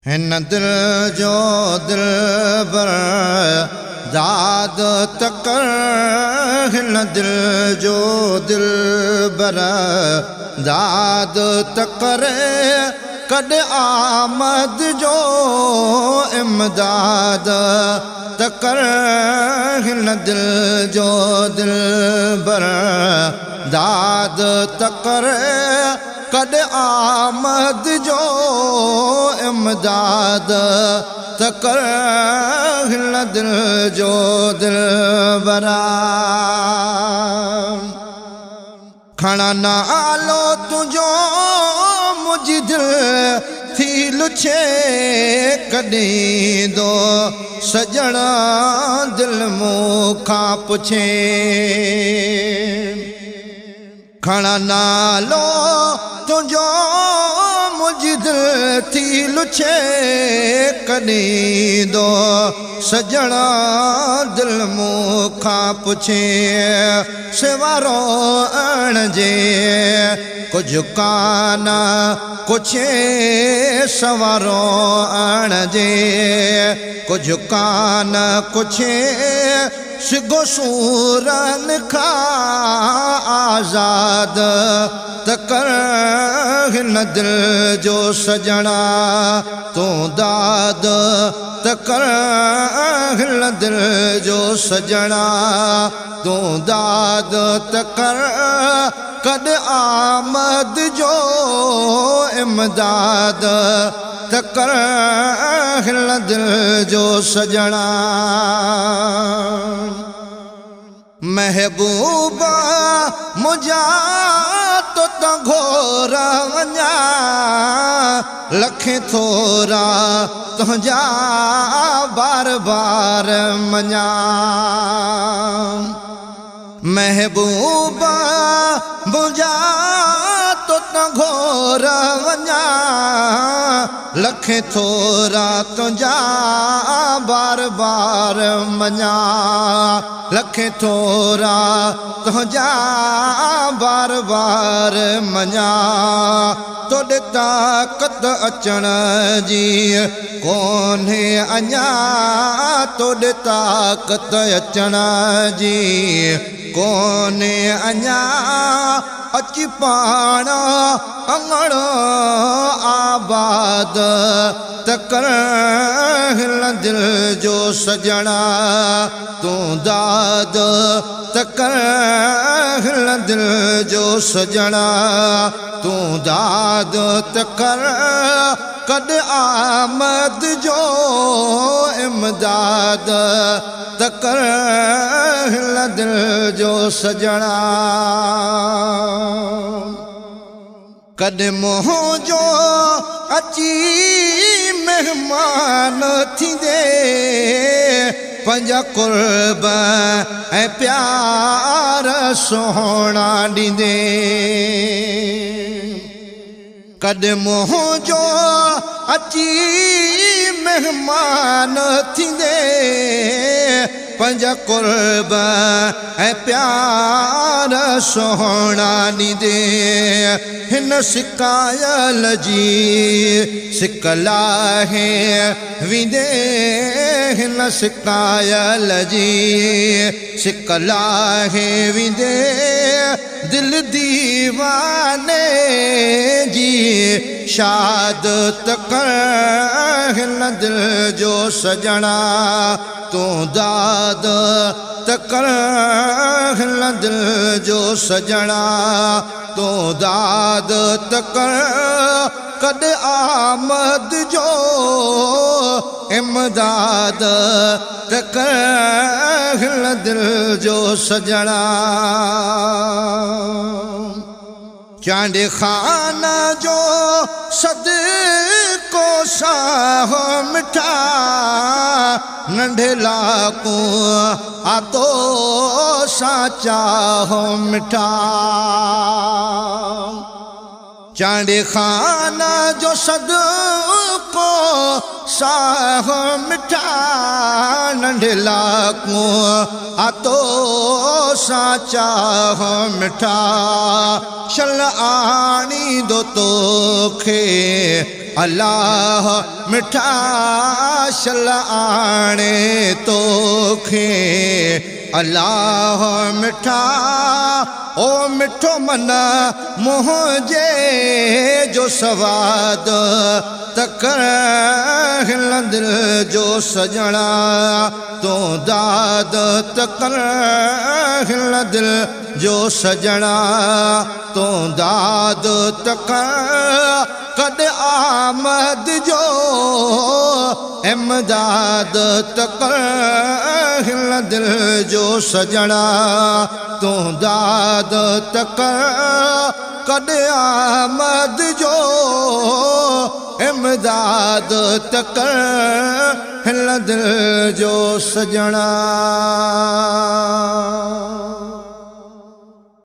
हिन दिल जो दिलबर दाद तकर हिन दिल जो दिलबर दाद तकर कद आमद जो इमदाद तकर हिन दिल जो दिलबर दाद तकर कद आमद जो इमदाद तकर हिन दिल जो दिलबरा खणा नालो तुझो मुझी दिल थी लुछे कॾहिं दो सजणा दिल मूंखां पुछे खणा नालो तुझो मुझी दिल थी लुछे कॾहिं दो सजणा दिल मूंखां पुछे सिवारो आणजे कुझु कान कुझु सवारो आणजे कुझु कान कुझु सिगो सूरन खां आज़ाद तकर हिन दिल जो सजणा तूं दाद तकर हिन दिल जो सजणा तूं दाद तकर कद आमद जो इमदाद तकर हिन दिल जो सजणा महबूबा मुझा तो घोर वञा लखे थोरा तुझा बार बार मञा महबूबा मुझा तो घोर वञा लखे थोरा तुझा बार बार मञा लखे थोरा तुझा बार बार मञा तोॾे ताक़त अचण जी कोन्हे अञा तोॾे ताक़त अचण जी कोन्हे अञा अची पाण अंगण आबाद तकर हिन दिल जो सजणा तूं दाद तकर हिन दिल जो सजणा तूं दाद तकर कद आमद जो इमदाद तकर हिन दिल जो सजणा कद मोह जो अची मेहमान थींदे पंहिंजा कुर्ब ऐं प्यार सोहणा ॾींदे कद मोह जो अची मेहमान थींदे पंहिंजा कुर्ब ऐं प्यार सोहणा ॾींदे हिन सिकायल जी सिक लाहे विंदे हिन सिकायल जी सिक लाहे विंदे दिल दीवाने जी शाद तकर हिन दिल जो सजणा तूं दाद तकर हिन दिल जो सजणा तूं दाद तकर कद आमद जो इमदाद तकर हिन दिल जो सजणा चांदे खाना जो सदको साहो मिठा नंढे लाको आतो साचा हो मिठा चांदे खाना जो सद को साह मिठा नंढला को आतो साचा मिठा शल आनी दो तोखे अल्लाह मिठा शल आने तोखे अल्लाह मिठा ओ मिठो मन मुझे जो सवाद तक हिल दिल जो सजणा तो दाद तक हिल दिल जो सजणा तो दाद तक कद आमद जो इमदाद तक हिल दिल जो सजणा तो दाद तक कद आमद जो इमदाद तक हिल दिल जो सजणा।